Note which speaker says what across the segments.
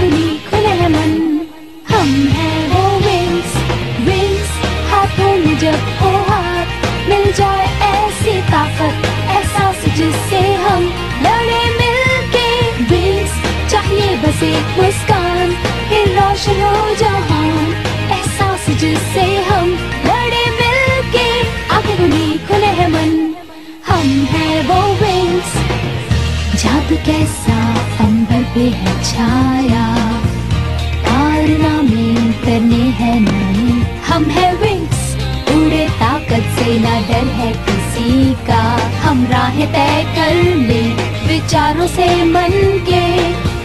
Speaker 1: खुली खुले है मन, हम हैं वो विंग्स। विंग्स हाथों में जब हो हाथ, मिल जाए ऐसी ताकत, एहसास जिससे हम लड़े मिलके। विंग्स चाहिए बस एक मुस्कान, फिर रोशन हो जहान, एहसास जिससे हम लड़े मिलके। आंखें खुली खुले है मन, हम हैं वो विंग्स। जादू कैसा अंबर पे है छाया, कारनामे करने हैं नहीं, हम हैं विंग्स। उड़े ताकत से ना डर है किसी का, हम राहें तय कर ले विचारों से मन के।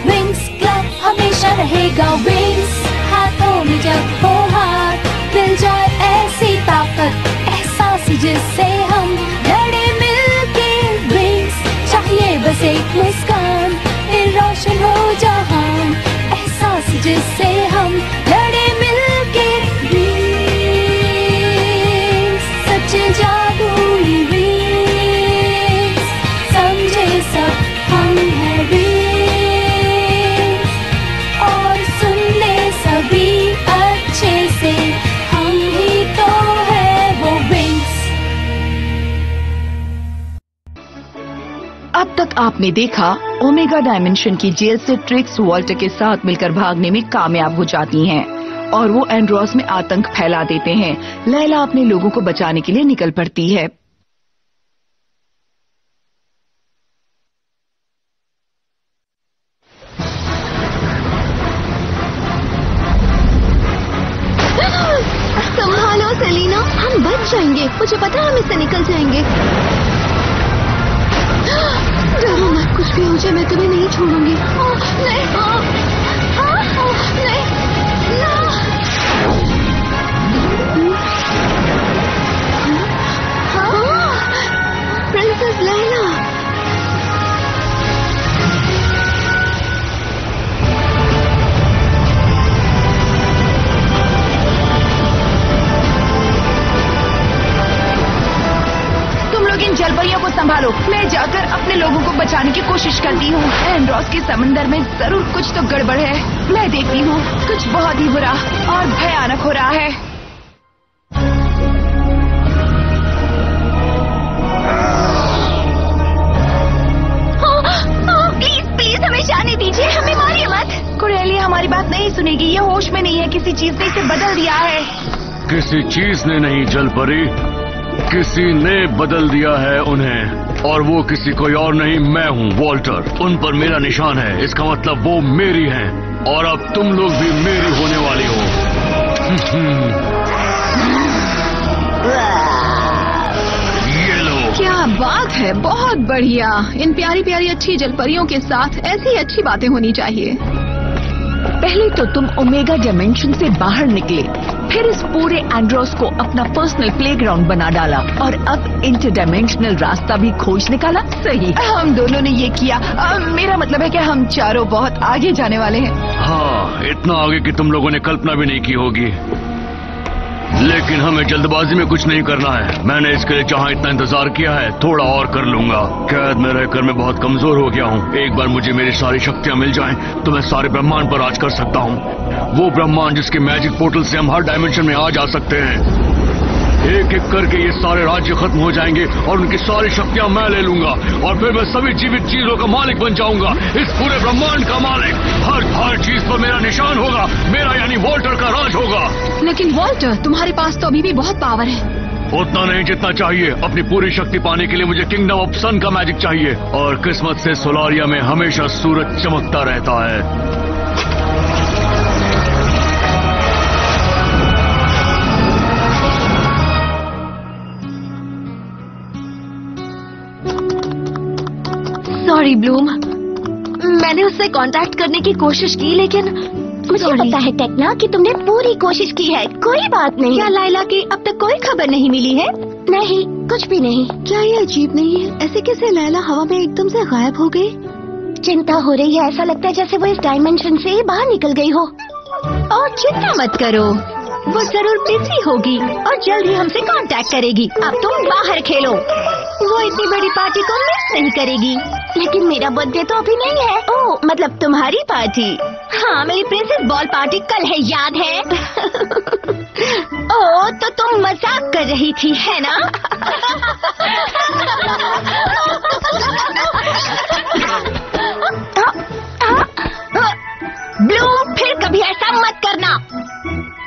Speaker 1: विंग्स क्लब हमेशा रहेगा विंग्स, हाथों में जब हो हाथ, मिल जाए ऐसी ताकत, एहसास जिससे हम लड़े मिलके। विंग्स चाहिए बस एक मुस्कान, फिर रोशन हो जहान, एहसास जिससे हम लड़े मिलके। विंग्स सच्चे जादुई विंग्स, समझे सब हम हैं विंग्स, और सुन ले सभी अच्छे से, हम ही तो है वो विंग्स।
Speaker 2: अब तक आपने देखा ओमेगा डायमेंशन की जेल से ट्रिक्स वॉल्टर के साथ मिलकर भागने में कामयाब हो जाती हैं और वो एंड्रोस में आतंक फैला देते हैं। लैला अपने लोगों को बचाने के लिए निकल पड़ती है।
Speaker 3: संभालो सेलिना, हम बच जाएंगे, मुझे पता है हम इससे निकल जाएंगे। डरो मत, कुछ भी हो जाए मैं तुम्हें नहीं छोड़ूंगी। नहीं, नहीं, प्रिंसेस लैला।
Speaker 2: इन जलपरियों को संभालो, मैं जाकर अपने लोगों को बचाने की कोशिश करती हूँ। एंड्रोस के समंदर में जरूर कुछ तो गड़बड़ है, मैं देखती हूँ। कुछ बहुत ही बुरा और भयानक हो रहा है।
Speaker 3: प्लीज प्लीज हमें जाने दीजिए, हमें मारिए मत।
Speaker 2: कोरेलिया हमारी बात नहीं सुनेगी, ये होश में नहीं है, किसी चीज ने इसे बदल दिया है।
Speaker 4: किसी चीज ने नहीं जलपरी, किसी ने बदल दिया है उन्हें, और वो किसी कोई और नहीं, मैं हूँ वॉल्टर। उन पर मेरा निशान है, इसका मतलब वो मेरी हैं, और अब तुम लोग भी मेरी होने वाली हो। ये लो।
Speaker 5: क्या बात है, बहुत बढ़िया। इन प्यारी प्यारी अच्छी जलपरियों के साथ ऐसी अच्छी बातें होनी चाहिए।
Speaker 2: पहले तो तुम ओमेगा डायमेंशन से बाहर निकले, फिर इस पूरे एंड्रोस को अपना पर्सनल प्लेग्राउंड बना डाला, और अब इंटरडायमेंशनल रास्ता भी खोज निकाला। सही, हम दोनों ने ये किया। मेरा मतलब है कि हम चारों बहुत आगे जाने वाले हैं।
Speaker 4: हाँ, इतना आगे कि तुम लोगों ने कल्पना भी नहीं की होगी। लेकिन हमें जल्दबाजी में कुछ नहीं करना है। मैंने इसके लिए जहाँ इतना इंतजार किया है, थोड़ा और कर लूंगा। कैद में रहकर मैं बहुत कमजोर हो गया हूँ। एक बार मुझे मेरी सारी शक्तियाँ मिल जाएं, तो मैं सारे ब्रह्मांड पर राज कर सकता हूँ। वो ब्रह्मांड जिसके मैजिक पोर्टल से हम हर डायमेंशन में आ जा सकते हैं। एक एक करके ये सारे राज्य खत्म हो जाएंगे और उनकी सारी शक्तियां मैं ले लूंगा, और फिर मैं सभी जीवित चीजों का मालिक बन जाऊंगा, इस पूरे ब्रह्मांड का मालिक। हर चीज पर मेरा निशान होगा, मेरा यानी वॉल्टर का राज होगा।
Speaker 5: लेकिन वॉल्टर, तुम्हारे पास तो अभी भी बहुत पावर है।
Speaker 4: उतना नहीं जितना चाहिए। अपनी पूरी शक्ति पाने के लिए मुझे किंगडम ऑफ सन का मैजिक चाहिए, और किस्मत से सोलारिया में हमेशा सूरज चमकता रहता है।
Speaker 3: सॉरी ब्लूम, मैंने उससे कांटेक्ट करने की कोशिश की, लेकिन मुझे पता है टेक्ना कि तुमने पूरी कोशिश की है। कोई बात नहीं। क्या लाइला की अब तक कोई खबर नहीं मिली है? नहीं, कुछ भी नहीं। क्या ये अजीब नहीं है? ऐसे कैसे लाइला हवा में एकदम से गायब हो गई? चिंता हो रही है, ऐसा लगता है जैसे वो इस डायमेंशन से बाहर निकल गई हो। और चिंता मत करो, वो जरूर बिजी होगी और जल्द ही हमसे कांटेक्ट करेगी। अब तुम बाहर खेलो, वो इतनी बड़ी पार्टी को मिस नहीं करेगी। लेकिन मेरा बर्थडे तो अभी नहीं है। ओह, मतलब तुम्हारी पार्टी? हाँ, मेरी प्रिंसेस बॉल पार्टी कल है, याद है? ओह, तो तुम मजाक कर रही थी, है ना? ब्लूम, फिर कभी ऐसा मत करना।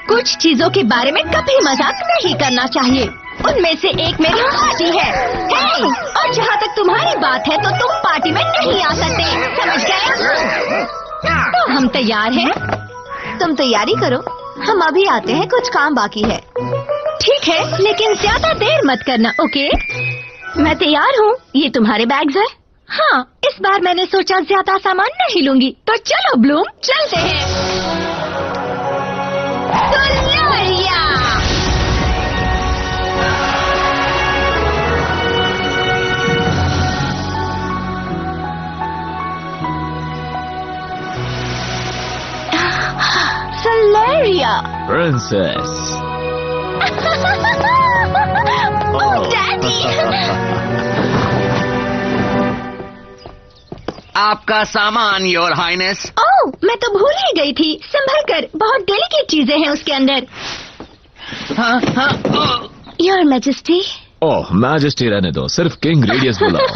Speaker 3: कुछ चीजों के बारे में कभी मजाक नहीं करना चाहिए। उनमें से एक मेरी पार्टी है। हे, और जहाँ तक तुम्हारी बात है तो तुम पार्टी में नहीं आ सकते, समझ गए? तो हम तैयार हैं। तुम तैयारी करो, हम अभी आते हैं, कुछ काम बाकी है। ठीक है, लेकिन ज्यादा देर मत करना, ओके? मैं तैयार हूँ। ये तुम्हारे बैग्स है? हाँ, इस बार मैंने सोचा ज्यादा सामान नहीं लूंगी, तो चलो ब्लूम, चलते हैं। Solaria!
Speaker 6: Princess!
Speaker 3: Oh, Daddy!
Speaker 7: आपका सामान, योर हाइनेस।
Speaker 3: ओह, मैं तो भूल ही गई थी। संभल कर, बहुत डेलिकेट चीजें हैं उसके अंदर। Your majesty.
Speaker 6: ओह, मैजेस्टी रहने दो, सिर्फ किंग रेडियस बुलाओ।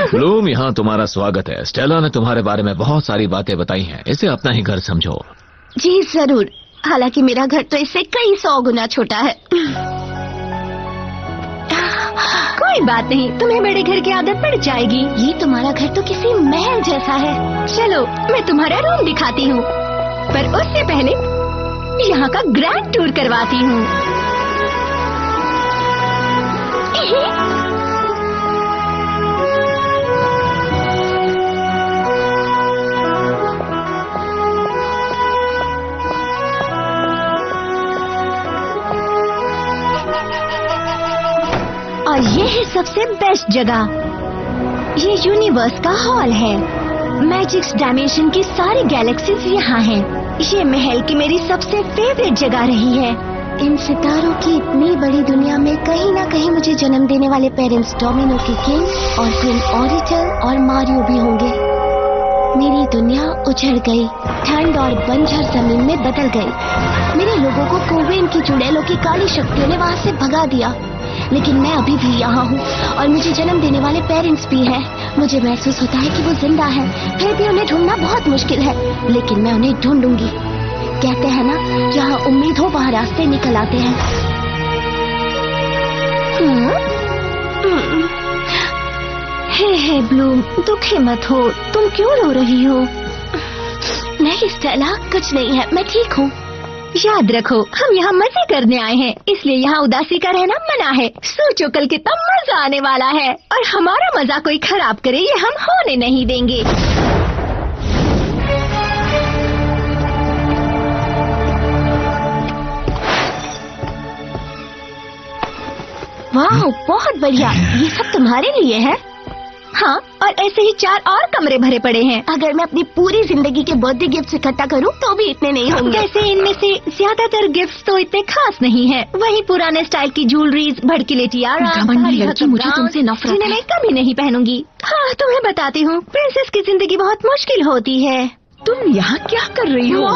Speaker 6: ब्लूम, यहाँ तुम्हारा स्वागत है। स्टेला ने तुम्हारे बारे में बहुत सारी बातें बताई हैं, इसे अपना ही घर समझो।
Speaker 3: जी जरूर, हालांकि मेरा घर तो इससे कई 100 गुना छोटा है। कोई बात नहीं, तुम्हें बड़े घर की आदत पड़ जाएगी। ये तुम्हारा घर तो किसी महल जैसा है। चलो, मैं तुम्हारा रूम दिखाती हूँ, पर उससे पहले यहाँ का ग्रैंड टूर करवाती हूँ। और ये है सबसे बेस्ट जगह। ये यूनिवर्स का हॉल है। मैजिक्स डायमेंशन की सारी गैलेक्सीज यहाँ हैं। ये महल की मेरी सबसे फेवरेट जगह रही है। इन सितारों की इतनी बड़ी दुनिया में कहीं ना कहीं मुझे जन्म देने वाले पेरेंट्स डोमिनो के किंग और क्वीन ऑरिटल और मारियो भी होंगे। मेरी दुनिया उजड़ गई, ठंड और बंजर जमीन में बदल गई। मेरे लोगों को कोवेन की चुड़ैलों की काली शक्तियों ने वहाँ से भगा दिया, लेकिन मैं अभी भी यहाँ हूँ और मुझे जन्म देने वाले पेरेंट्स भी हैं। मुझे महसूस होता है कि वो जिंदा हैं, फिर भी उन्हें ढूंढना बहुत मुश्किल है, लेकिन मैं उन्हें ढूंढूंगी। कहते हैं ना, जहाँ उम्मीद हो वहाँ रास्ते निकल आते हैं। हे ब्लूम, दुखी मत हो। तुम क्यों रो रही हो? नहीं स्टेला, कुछ नहीं है, मैं ठीक हूँ। याद रखो, हम यहाँ मजे करने आए हैं, इसलिए यहाँ उदासी का रहना मना है। सोचो कल कितना मजा आने वाला है, और हमारा मजा कोई खराब करे ये हम होने नहीं देंगे। वाह, बहुत बढ़िया। ये सब तुम्हारे लिए है? हाँ, और ऐसे ही 4 और कमरे भरे पड़े हैं। अगर मैं अपनी पूरी जिंदगी के बर्थडे गिफ्ट इकट्ठा करूँ तो भी इतने नहीं होंगे। वैसे इनमें से ज्यादातर गिफ्ट्स तो इतने खास नहीं हैं। वही पुराने स्टाइल की ज्वेलरीज, भड़कीले टियारा,
Speaker 5: लड़की, मुझे तुमसे नफरत
Speaker 3: जिन्हें मैं कभी नहीं पहनूंगी। हाँ, तुम्हें बताती हूँ, प्रिंसेस की जिंदगी बहुत मुश्किल होती है।
Speaker 2: तुम यहाँ क्या कर रही हो?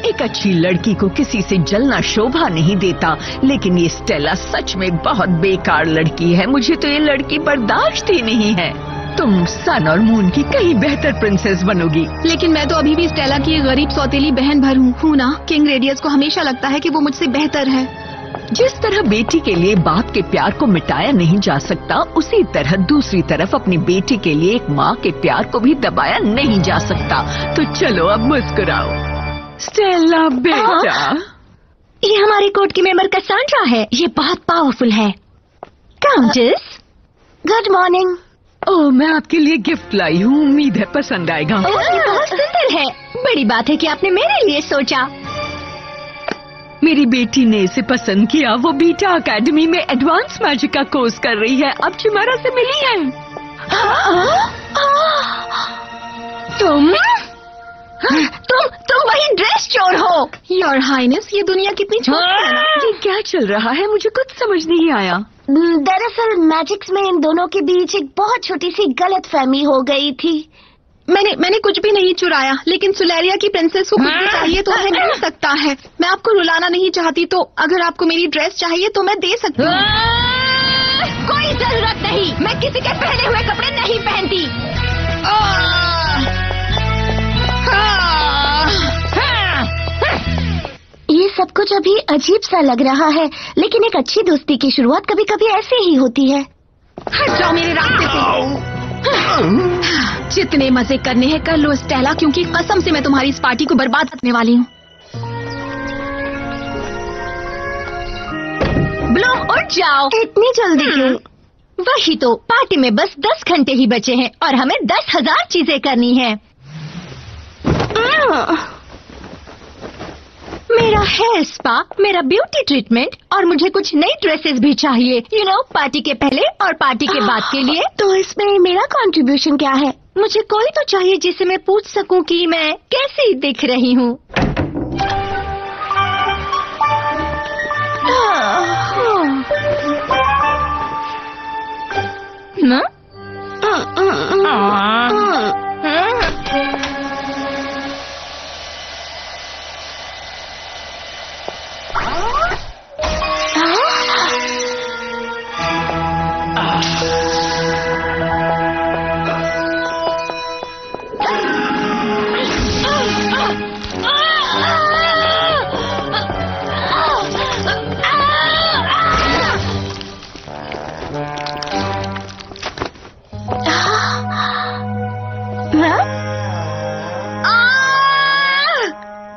Speaker 2: एक अच्छी लड़की को किसी से जलना शोभा नहीं देता, लेकिन ये स्टेला सच में बहुत बेकार लड़की है। मुझे तो ये लड़की बर्दाश्त ही नहीं है। तुम सन और मून की कहीं बेहतर प्रिंसेस बनोगी।
Speaker 5: लेकिन मैं तो अभी भी स्टेला की एक गरीब सौतेली बहन भर हूँ ना। किंग रेडियस को हमेशा लगता है कि वो मुझसे बेहतर है।
Speaker 2: जिस तरह बेटी के लिए बाप के प्यार को मिटाया नहीं जा सकता, उसी तरह दूसरी तरफ अपनी बेटी के लिए एक माँ के प्यार को भी दबाया नहीं जा सकता। तो चलो अब मुस्कुराओ। स्टेला बेटा,
Speaker 3: ये हमारे कोर्ट की मेंबर कैसेंड्रा है। ये बहुत पावरफुल है। Countess, good morning.
Speaker 2: ओह, मैं आपके लिए गिफ्ट लाई हूँ, उम्मीद है पसंद आएगा।
Speaker 3: ये बहुत सुंदर है। बड़ी बात है कि आपने मेरे लिए सोचा।
Speaker 2: मेरी बेटी ने इसे पसंद किया। वो बीटा एकेडमी में एडवांस मैजिक का कोर्स कर रही है, अब चिमारा से मिली है।
Speaker 3: तुम वही ड्रेस चोर हो।
Speaker 5: योर हाइनेस, ये दुनिया कितनी छोटी है ना।
Speaker 2: ये क्या चल रहा है, मुझे कुछ समझ नहीं आया।
Speaker 3: दरअसल मैजिक्स में इन दोनों के बीच एक बहुत छोटी सी गलतफहमी हो गई थी।
Speaker 5: मैंने कुछ भी नहीं चुराया, लेकिन सुलेरिया की प्रिंसेस को कुछ भी चाहिए तो हमें मिल सकता है। मैं आपको रुलाना नहीं चाहती, तो अगर आपको मेरी ड्रेस चाहिए तो मैं दे सकती हूँ।
Speaker 3: कोई जरूरत नहीं, मैं किसी के पहने हुए कपड़े नहीं पहनती। ये सब कुछ अभी अजीब सा लग रहा है, लेकिन एक अच्छी दोस्ती की शुरुआत कभी कभी ऐसे ही होती है।
Speaker 5: हट जाओ मेरे रास्ते से। जितने मजे करने हैं कर लो स्टेला, क्योंकि कसम से मैं तुम्हारी इस पार्टी को बर्बाद करने वाली हूँ।
Speaker 3: ब्लूम उठ जाओ। इतनी जल्दी क्यों? वही तो, पार्टी में बस 10 घंटे ही बचे हैं और हमें 10,000 चीजें करनी है। मेरा हेयर स्पा, मेरा ब्यूटी ट्रीटमेंट और मुझे कुछ नई ड्रेसेस भी चाहिए, यू नो, पार्टी के पहले और पार्टी के बाद के लिए। तो इसमें मेरा कंट्रीब्यूशन क्या है? मुझे कोई तो चाहिए जिसे मैं पूछ सकूं कि मैं कैसी दिख रही हूँ।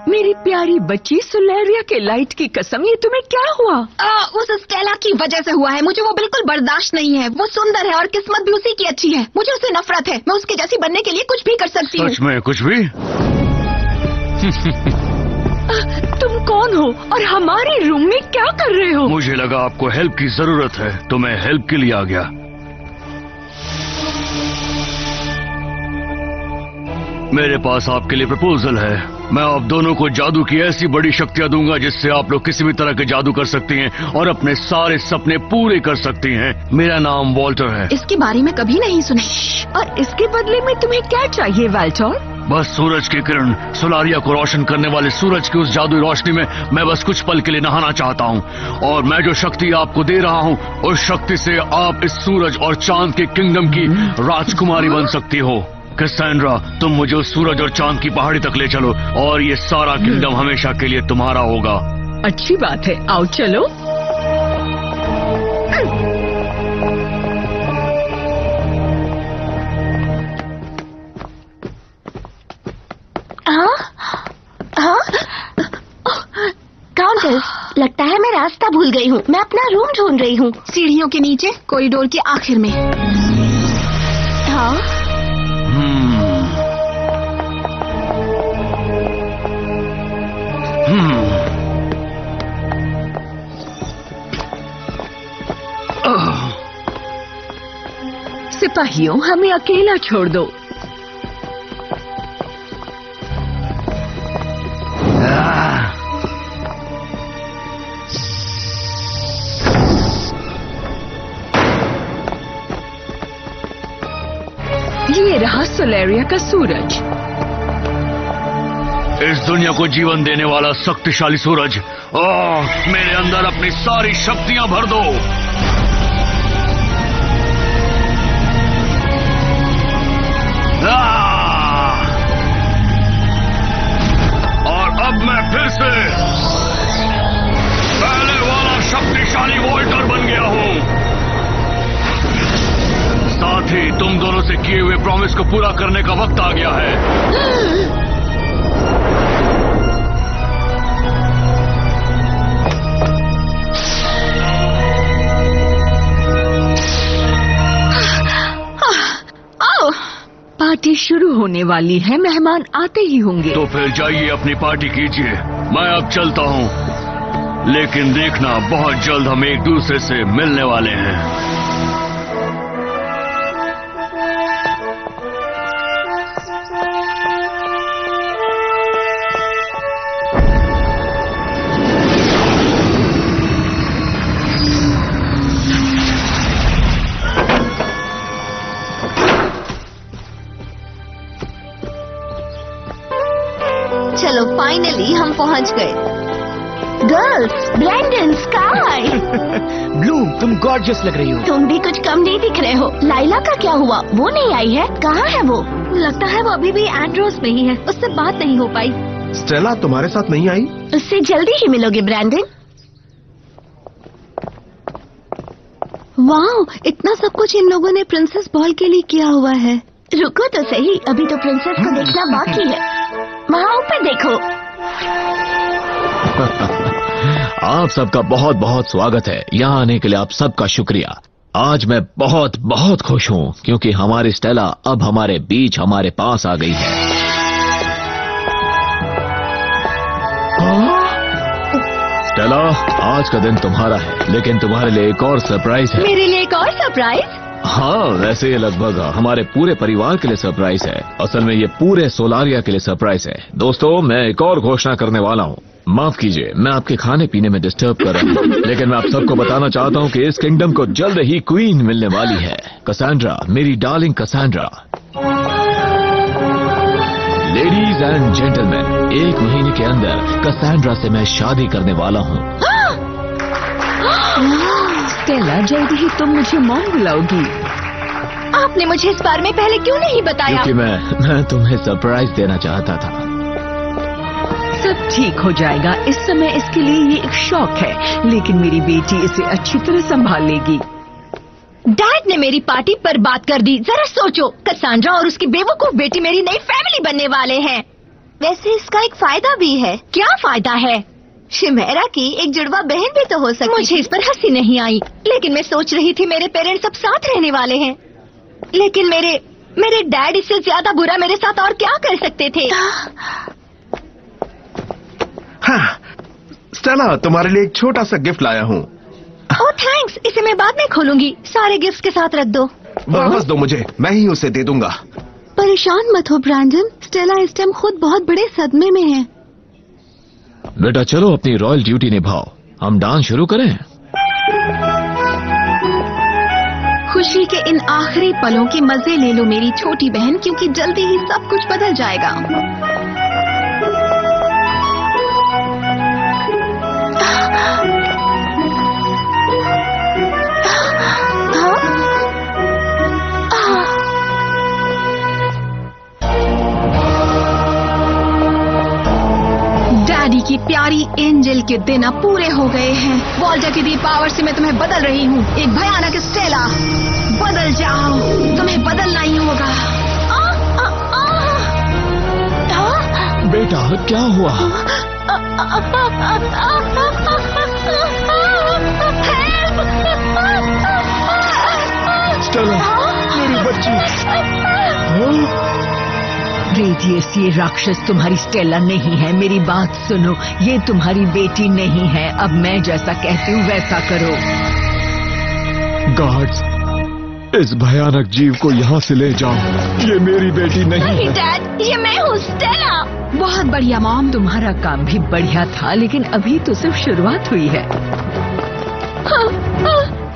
Speaker 2: मेरी प्यारी बच्ची सुलेरिया के लाइट की कसम, ये तुम्हें क्या हुआ?
Speaker 5: उस स्टेला की वजह से हुआ है। मुझे वो बिल्कुल बर्दाश्त नहीं है। वो सुंदर है और किस्मत भी उसी की अच्छी है। मुझे उससे नफरत है। मैं उसके जैसी बनने के लिए कुछ भी कर सकती हूँ।
Speaker 4: सच में कुछ भी?
Speaker 2: तुम कौन हो और हमारे रूम में क्या कर रहे हो?
Speaker 4: मुझे लगा आपको हेल्प की जरूरत है तो मैं हेल्प के लिए आ गया। मेरे पास आपके लिए प्रपोजल है। मैं आप दोनों को जादू की ऐसी बड़ी शक्तियां दूंगा जिससे आप लोग किसी भी तरह के जादू कर सकती हैं और अपने सारे सपने पूरे कर सकती हैं। मेरा नाम वॉल्टर है।
Speaker 5: इसके बारे में कभी नहीं सुना।
Speaker 2: और इसके बदले में तुम्हें क्या चाहिए वॉल्टर?
Speaker 4: बस सूरज की किरण, सुलारिया को रोशन करने वाले सूरज की उस जादुई रोशनी में मैं बस कुछ पल के लिए नहाना चाहता हूँ। और मैं जो शक्ति आपको दे रहा हूँ, उस शक्ति से आप इस सूरज और चांद के किंगडम की राजकुमारी बन सकती हो। कैसेंड्रा, तुम मुझे उस सूरज और चांद की पहाड़ी तक ले चलो और ये सारा किंगडम हमेशा के लिए तुम्हारा होगा।
Speaker 2: अच्छी बात है, आओ चलो।
Speaker 3: काउंटेस, लगता है मैं रास्ता भूल गई हूँ। मैं अपना रूम ढूंढ रही हूँ।
Speaker 5: सीढ़ियों के नीचे, कॉरिडोर के आखिर में।
Speaker 3: हाँ,
Speaker 2: सिपाहियों, हमें अकेला छोड़ दो। ये रहा सुलेरिया का सूरज।
Speaker 4: इस दुनिया को जीवन देने वाला शक्तिशाली सूरज, मेरे अंदर अपनी सारी शक्तियां भर दो। और अब मैं फिर से पहले वाला शक्तिशाली वॉल्टर बन गया हूँ। साथ ही तुम दोनों से किए हुए प्रॉमिस को पूरा करने का वक्त आ गया है।
Speaker 2: पार्टी शुरू होने वाली है, मेहमान आते ही होंगे।
Speaker 4: तो फिर जाइए अपनी पार्टी कीजिए, मैं अब चलता हूँ। लेकिन देखना, बहुत जल्द हम एक दूसरे से मिलने वाले हैं।
Speaker 3: चलो फाइनली हम पहुंच गए। Girls, Brandon, Sky.
Speaker 8: ब्लूम, तुम गॉर्जियस लग रही हो।
Speaker 3: तुम भी कुछ कम नहीं दिख रहे हो। लाइला का क्या हुआ? वो नहीं आई है? कहाँ है वो? लगता है वो अभी भी एंड्रोस में ही है। उससे बात नहीं हो पाई।
Speaker 9: स्टेला तुम्हारे साथ नहीं आई?
Speaker 3: उससे जल्दी ही मिलोगे ब्रैंडन।
Speaker 5: वाह, इतना सब कुछ इन लोगों ने प्रिंसेस बॉल के लिए किया हुआ है।
Speaker 3: रुको तो सही, अभी तो प्रिंसेस को देखना बाकी है। वहाँ ऊपर देखो।
Speaker 6: आप सबका बहुत बहुत स्वागत है। यहाँ आने के लिए आप सबका शुक्रिया। आज मैं बहुत बहुत खुश हूँ क्योंकि हमारी स्टेला अब हमारे बीच, हमारे पास आ गई है। स्टेला, आज का दिन तुम्हारा है, लेकिन तुम्हारे लिए एक और सरप्राइज है।
Speaker 3: मेरे लिए एक और सरप्राइज?
Speaker 6: हाँ, वैसे ये लगभग हमारे पूरे परिवार के लिए सरप्राइज है। असल में ये पूरे सोलारिया के लिए सरप्राइज है। दोस्तों, मैं एक और घोषणा करने वाला हूँ। माफ कीजिए, मैं आपके खाने पीने में डिस्टर्ब कर रहा हूँ, लेकिन मैं आप सबको बताना चाहता हूँ कि इस किंगडम को जल्द ही क्वीन मिलने वाली है। कसांड्रा, मेरी डार्लिंग कसांड्रा। लेडीज एंड जेंटलमैन, 1 महीने के अंदर कसांड्रा से मैं शादी करने वाला हूँ।
Speaker 2: स्टेला, जल्दी ही तुम मुझे मॉम बुलाओगी।
Speaker 3: आपने मुझे इस बारे में पहले क्यों नहीं बताया?
Speaker 6: क्योंकि मैं तुम्हें सरप्राइज देना चाहता था।
Speaker 2: सब ठीक हो जाएगा। इस समय इसके लिए ये एक शौक है, लेकिन मेरी बेटी इसे अच्छी तरह संभाल लेगी।
Speaker 3: डैड ने मेरी पार्टी बर्बाद कर दी। जरा सोचो, कसांड्रा और उसकी बेवकूफ बेटी मेरी नई फैमिली बनने वाले हैं। वैसे इसका एक फायदा भी है। क्या फायदा है? शिमेरा की एक जुड़वा बहन भी तो हो सकती। मुझे इस पर हंसी नहीं आई, लेकिन मैं सोच रही थी मेरे पेरेंट्स सब साथ रहने वाले हैं। लेकिन मेरे डैड इससे ज्यादा बुरा मेरे साथ और क्या कर सकते थे?
Speaker 9: हाँ, स्टेला, तुम्हारे लिए एक छोटा सा गिफ्ट लाया हूँ।
Speaker 3: ओह थैंक्स, इसे मैं बाद में खोलूंगी। सारे गिफ्ट्स के साथ रख दो।
Speaker 9: वापस दो मुझे, मैं ही उसे दे दूंगा।
Speaker 5: परेशान मत हो ब्रैंडन, स्टेला इस टाइम खुद बहुत बड़े सदमे में है।
Speaker 6: बेटा चलो अपनी रॉयल ड्यूटी निभाओ। हम डांस शुरू करें।
Speaker 5: खुशी के इन आखिरी पलों के मजे ले लो मेरी छोटी बहन, क्योंकि जल्दी ही सब कुछ बदल जाएगा। डैडी की प्यारी एंजल के दिन अब पूरे हो गए हैं। वॉल्टर की दी पावर से मैं तुम्हें बदल रही हूँ। एक भयानक स्टेला, बदल जाओ, तुम्हें बदलना ही होगा।
Speaker 6: बेटा क्या हुआ? स्टेला, मेरी बच्ची।
Speaker 2: रेडियस, ये राक्षस तुम्हारी स्टेला नहीं है। मेरी बात सुनो, ये तुम्हारी बेटी नहीं है। अब मैं जैसा कहती हूँ वैसा करो।
Speaker 6: गार्ड्स, इस भयानक जीव को यहाँ से ले जाओ। ये मेरी बेटी नहीं है।
Speaker 3: डैड, ये मैं हूँ, स्टेला।
Speaker 2: बहुत बढ़िया मॉम, तुम्हारा काम भी बढ़िया था, लेकिन अभी तो सिर्फ शुरुआत हुई है।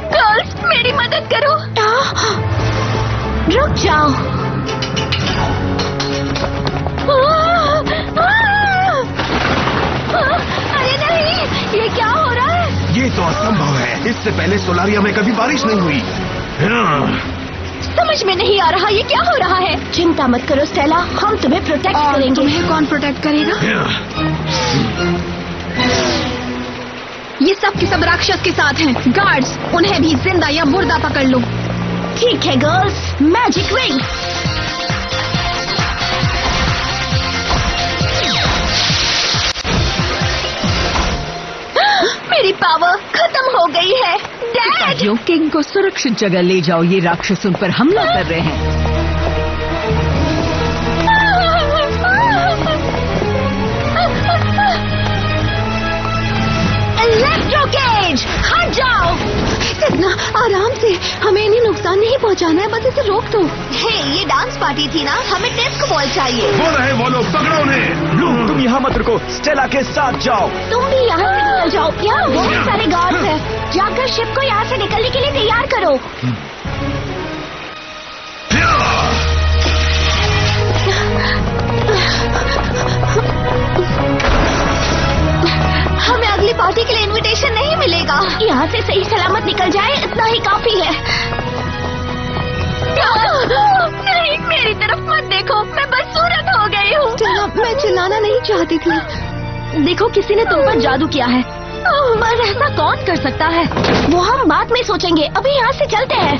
Speaker 3: गर्ल्स, मेरी मदद करो। रुक जाओ। अरे नहीं, ये क्या हो रहा है?
Speaker 9: ये तो असंभव है। इससे पहले सोलारिया में कभी बारिश नहीं हुई।
Speaker 3: समझ में नहीं आ रहा ये क्या हो रहा है। चिंता मत करो स्टेला, हम तुम्हें प्रोटेक्ट करेंगे।
Speaker 5: तुम्हें कौन प्रोटेक्ट करेगा? ये सब के सब राक्षस के साथ हैं। गार्ड्स, उन्हें भी जिंदा या मुर्दा पकड़ लो।
Speaker 3: ठीक है गर्ल्स, मैजिक रिंग। मेरी पावर खत्म हो गई है। डैड,
Speaker 2: किंग को सुरक्षित जगह ले जाओ। ये राक्षस उन पर हमला कर रहे हैं।
Speaker 3: इलेक्ट्रो केज, हट जाओ।
Speaker 5: इतना आराम से, हमें इन्हें नुकसान नहीं पहुंचाना है, बस इसे रोक दो।
Speaker 3: हे, ये डांस पार्टी थी ना, हमें टेस्ट को बॉल चाहिए।
Speaker 9: वो रहे वो लोग, पकड़ो उन्हें।
Speaker 8: ब्लूम, तुम यहाँ मत रुको, स्टेला के साथ जाओ।
Speaker 3: तुम भी यहाँ से निकल जाओ। यहाँ बहुत सारे गार्ड्स हैं। जाकर शिप को यहाँ से निकलने के लिए तैयार करो।
Speaker 5: जाना नहीं चाहती थी।
Speaker 3: देखो किसी ने तुम पर जादू किया है। पर ऐसा कौन कर सकता है? वो हम बाद में सोचेंगे, अभी यहाँ से चलते हैं।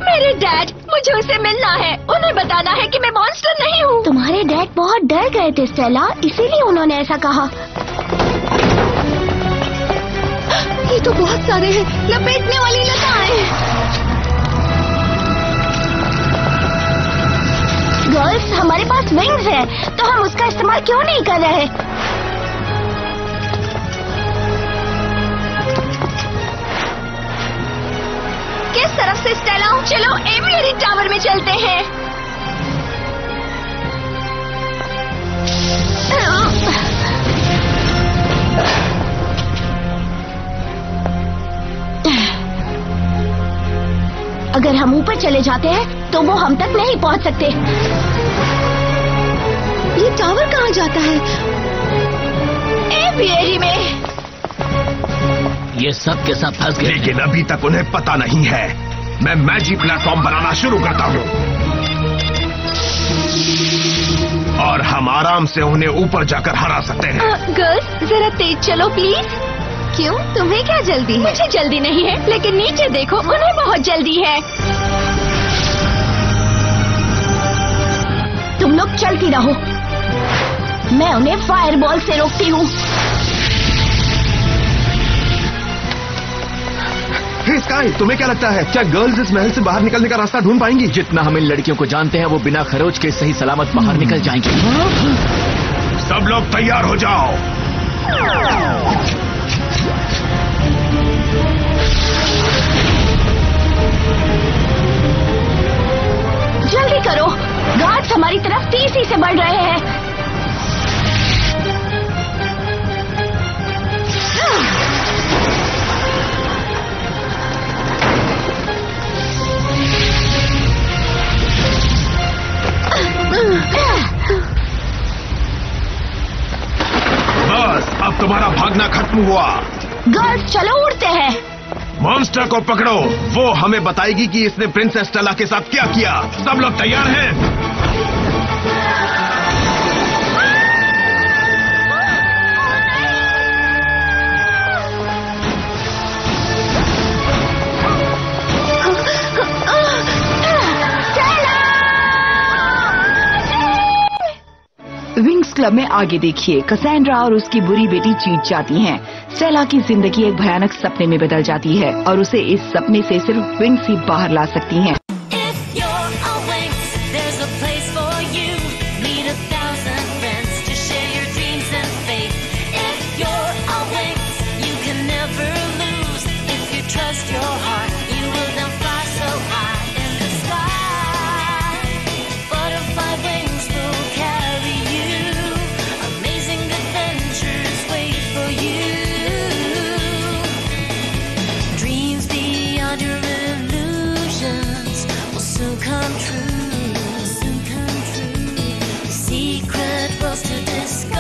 Speaker 3: मेरे डैड, मुझे उसे मिलना है। उन्हें बताना है कि मैं मॉन्स्टर नहीं हूँ। तुम्हारे डैड बहुत डर गए थे स्टेला, इसीलिए उन्होंने ऐसा कहा।
Speaker 5: ये तो बहुत सारे हैं, लपेटने वाली लताएं।
Speaker 3: गर्ल्स, हमारे पास विंग्स है, तो हम उसका इस्तेमाल क्यों नहीं कर रहे? किस तरफ से स्टेला? चलो एवियरी टावर में चलते हैं। अगर हम ऊपर चले जाते हैं तो वो हम तक नहीं पहुंच सकते।
Speaker 5: ये टावर कहाँ जाता है?
Speaker 3: एवियरी में।
Speaker 6: ये सब के सब फंस गए।
Speaker 9: लेकिन अभी तक उन्हें पता नहीं है। मैं मैजिक प्लेटफॉर्म बनाना शुरू करता हूँ और हम आराम से उन्हें ऊपर जाकर हरा सकते हैं।
Speaker 3: गर्ल्स, जरा तेज चलो प्लीज।
Speaker 5: क्यों, तुम्हें क्या जल्दी है?
Speaker 3: मुझे जल्दी नहीं है, लेकिन नीचे देखो, उन्हें बहुत जल्दी है। तुम लोग चलती रहो, मैं उन्हें फायरबॉल से रोकती हूँ।
Speaker 9: हे स्काई, तुम्हें क्या लगता है, क्या गर्ल्स इस महल से बाहर निकलने का रास्ता ढूंढ पाएंगी?
Speaker 8: जितना हम इन लड़कियों को जानते हैं, वो बिना खरोच के सही सलामत बाहर निकल जाएंगी।
Speaker 9: सब लोग तैयार हो जाओ।
Speaker 3: जल्दी करो, गार्ड्स हमारी तरफ तेजी से बढ़ रहे हैं।
Speaker 9: बस, अब तुम्हारा भागना खत्म हुआ।
Speaker 3: गर्ल्स, चलो उड़ते हैं।
Speaker 9: मॉन्स्टर को पकड़ो, वो हमें बताएगी कि इसने प्रिंसेस स्टेला के साथ क्या किया। सब लोग तैयार हैं?
Speaker 2: विंग्स क्लब में आगे देखिए, कसेंड्रा और उसकी बुरी बेटी जीत जाती हैं। स्टेला की जिंदगी एक भयानक सपने में बदल जाती है और उसे इस सपने से सिर्फ विंग्स ही बाहर ला सकती हैं।
Speaker 1: Come true. Secret was to discover.